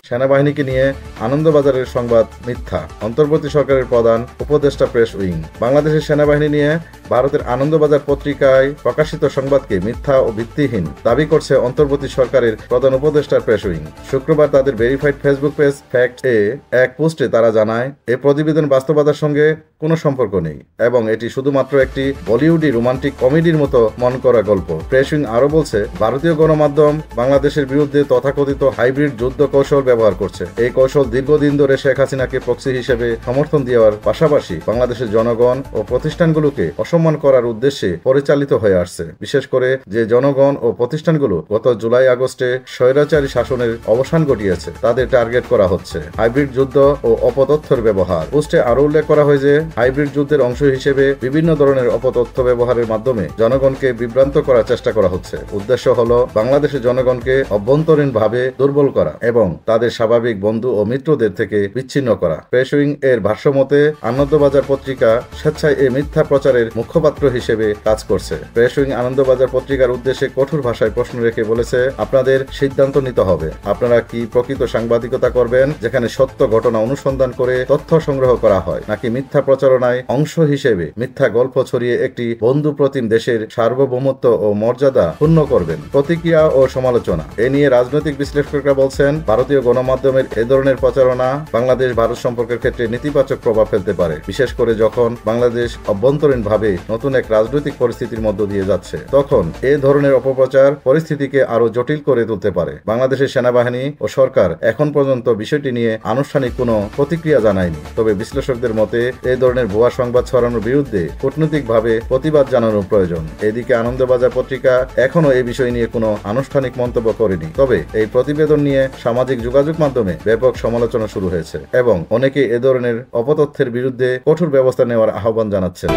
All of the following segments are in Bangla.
সেনাবাহিনীকে নিয়ে আনন্দবাজারের সংবাদ মিথ্যা, অন্তর্বর্তী সরকারের প্রধান উপদেষ্টা প্রেস উইং। বাংলাদেশের সেনাবাহিনী নিয়ে ভারতের আনন্দবাজার পত্রিকায় প্রকাশিত সংবাদকে মিথ্যা ও ভিত্তিহীন দাবি করছে অন্তর্বর্তী সরকারের প্রধান উপদেষ্টার প্রেস উইং। শুক্রবার তাদের ভেরিফাইড ফেসবুক পেজ ফ্যাক্ট এ এক পোস্টে তারা জানায়, এই প্রতিবেদন বাস্তবতার সঙ্গে কোনো সম্পর্ক নেই এবং এটি শুধুমাত্র একটি বলিউডি রোমান্টিক কমেডির মতো মন করা গল্প। প্রেস উইং আরও বলছে, ভারতীয় গণমাধ্যম বাংলাদেশের বিরুদ্ধে তথাকথিত হাইব্রিড যুদ্ধ কৌশল ব্যবহার করছে। এই কৌশল দীর্ঘদিন ধরে শেখ হাসিনাকে প্রক্সি হিসেবে সমর্থন দেওয়ার পাশাপাশি বাংলাদেশের জনগণ ও প্রতিষ্ঠানগুলোকে অসম্মান করার উদ্দেশ্যে পরিচালিত হয়ে আসছে। বিশেষ করে যে জনগণ ও প্রতিষ্ঠানগুলো গত জুলাই আগস্টে স্বৈরাচারী শাসনের অবসান ঘটিয়েছে তাদের টার্গেট করা হচ্ছে। হাইব্রিড যুদ্ধ ও অপতথ্যের ব্যবহার। পোস্টে আরো উল্লেখ করা হয় যে হাইব্রিড যুদ্ধের অংশ হিসেবে বিভিন্ন ধরনের অপতথ্য ব্যবহারের মাধ্যমে জনগণকে বিভ্রান্ত করার চেষ্টা করা হচ্ছে। উদ্দেশ্য হলো বাংলাদেশের জনগণকে অভ্যন্তরীণভাবে দুর্বল করা এবং তাদের স্বাভাবিক বন্ধু ও মিত্রদের থেকে বিচ্ছিন্ন করা। প্রেস উইং এর ভাষ্যমতে আনন্দবাজার পত্রিকা স্বেচ্ছায় এই মিথ্যা প্রচারের মুখপাত্র হিসেবে কাজ করছে। প্রেস উইং আনন্দবাজার পত্রিকার উদ্দেশ্যে কঠোর ভাষায় প্রশ্ন রেখে বলেছে, আপনাদের সিদ্ধান্ত নিতে হবে। আপনারা কি প্রকৃত সাংবাদিকতা করবেন, যেখানে সত্য ঘটনা অনুসন্ধান করে তথ্য সংগ্রহ করা হয়, নাকি মিথ্যা প্রচারণায় অংশ হিসেবে মিথ্যা গল্প ছড়িয়ে একটি বন্ধু প্রতিম দেশের সার্বভৌমত্ব ও মর্যাদা ক্ষুণ্ণ করবেন? প্রতিক্রিয়া ও সমালোচনা। এ নিয়ে রাজনৈতিক বিশ্লেষকরা বলছেন, ভারতীয় গণমাধ্যমের এ ধরনের প্রচারণা বাংলাদেশ ভারত সম্পর্কের ক্ষেত্রে নেতিবাচক প্রভাব ফেলতে পারে, বিশেষ করে যখন বাংলাদেশ অভ্যন্তরীণভাবে নতুন এক রাজনৈতিক পরিস্থিতির মধ্য দিয়ে যাচ্ছে। তখন এ ধরনের অপপ্রচার পরিস্থিতিকে আরো জটিল করে তুলতে পারে। বাংলাদেশের সেনাবাহিনী ও সরকার এখন পর্যন্ত বিষয়টি নিয়ে আনুষ্ঠানিক কোনো প্রতিক্রিয়া জানায়নি। তবে বিশ্লেষকদের মতে এই ধরনের ভুয়া সংবাদ ছড়ানোর বিরুদ্ধে কূটনৈতিকভাবে প্রতিবাদ জানানো প্রয়োজন। এদিকে আনন্দবাজার পত্রিকা এখনো এই বিষয় নিয়ে কোনো আনুষ্ঠানিক মন্তব্য করেনি। তবে এই প্রতিবেদন নিয়ে সামাজিক যোগাযোগ মাধ্যমে ব্যাপক সমালোচনা শুরু হয়েছে এবং অনেকে এ ধরনের অপতথ্যের বিরুদ্ধে কঠোর ব্যবস্থা নেওয়ার আহ্বান জানাচ্ছেন।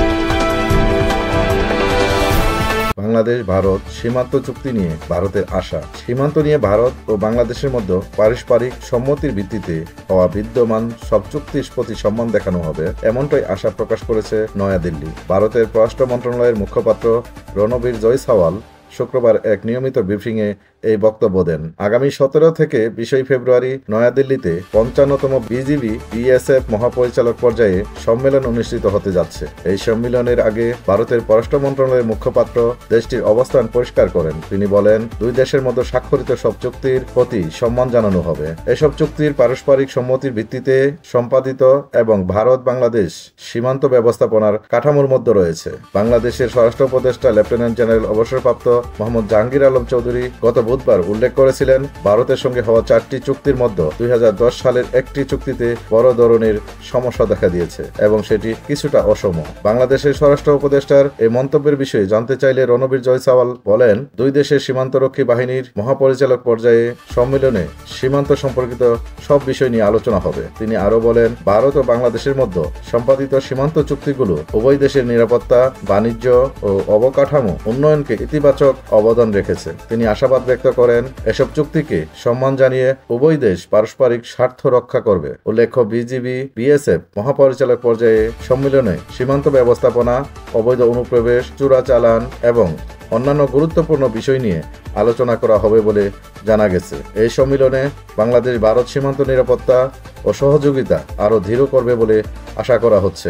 বাংলাদেশ ভারত সীমান্ত চুক্তি নিয়ে ভারতের আশা। সীমান্ত নিয়ে ভারত ও বাংলাদেশের মধ্যে পারস্পরিক সম্মতির ভিত্তিতে হওয়া বিদ্যমান সব চুক্তির প্রতি সম্মান দেখানো হবে, এমনটাই আশা প্রকাশ করেছে নয়াদিল্লি। ভারতের পররাষ্ট্র মন্ত্রণালয়ের মুখপাত্র রণবীর জয়সওয়াল শুক্রবার এক নিয়মিত ব্রিফিংয়ে এই বক্তব্য দেন। আগামী 17 থেকে 20 ফেব্রুয়ারি নয়াদিল্লিতে 55তম বিজিবি বিএসএফ মহাপরিচালক পর্যায়ে সম্মেলন অনুষ্ঠিত হতে যাচ্ছে। এই সম্মেলনের আগে ভারতের পররাষ্ট্র মন্ত্রণালয়ের মুখপাত্র দেশটির অবস্থান পরিষ্কার করেন। তিনি বলেন, দুই দেশের মধ্যে স্বাক্ষরিত সব চুক্তির প্রতি সম্মান জানানো হবে। এসব চুক্তির পারস্পরিক সম্মতির ভিত্তিতে সম্পাদিত এবং ভারত বাংলাদেশ সীমান্ত ব্যবস্থাপনার কাঠামোর মধ্যে রয়েছে। বাংলাদেশের স্বরাষ্ট্র উপদেষ্টা লেফটেন্যান্ট জেনারেল অবসরপ্রাপ্ত মোহাম্মদ জাহাঙ্গীর আলম চৌধুরী গত বুধবার উল্লেখ করেছিলেন, ভারতের সঙ্গে হওয়া 4টি চুক্তির মধ্যে 2010 সালের একটি চুক্তিতে বড় ধরনের সমস্যা দেখা দিয়েছে এবং সেটি কিছুটা অসম। বাংলাদেশের স্বরাষ্ট্র উপদেষ্টার এই মন্তব্যের বিষয়ে জানতে চাইলে রণবীর জয়সওয়াল বলেন, দুই দেশের সীমান্তরক্ষী বাহিনীর মহাপরিচালক পর্যায়ে সম্মেলনে সীমান্ত সম্পর্কিত সব বিষয় নিয়ে আলোচনা হবে। তিনি আরো বলেন, ভারত ও বাংলাদেশের মধ্যে সম্পাদিত সীমান্ত চুক্তিগুলো উভয় দেশের নিরাপত্তা, বাণিজ্য ও অবকাঠামো উন্নয়নকে ইতিবাচক অবদান রেখেছে। তিনি আশাবাদ ব্যক্ত করেন, এসব চুক্তিকে সম্মান জানিয়ে উভয় দেশ পারস্পরিক স্বার্থ রক্ষা করবে। উল্লেখ্য, বিজিবি বিএসএফ মহাপরিচালক পর্যায়ে সম্মেলনে সীমান্ত ব্যবস্থাপনা, অবৈধ অনুপ্রবেশ, চোরাচালান এবং অন্যান্য গুরুত্বপূর্ণ বিষয় নিয়ে আলোচনা করা হবে বলে জানা গেছে। এই সম্মেলনে বাংলাদেশ ভারত সীমান্ত নিরাপত্তা ও সহযোগিতা আরও দৃঢ় করবে বলে আশা করা হচ্ছে।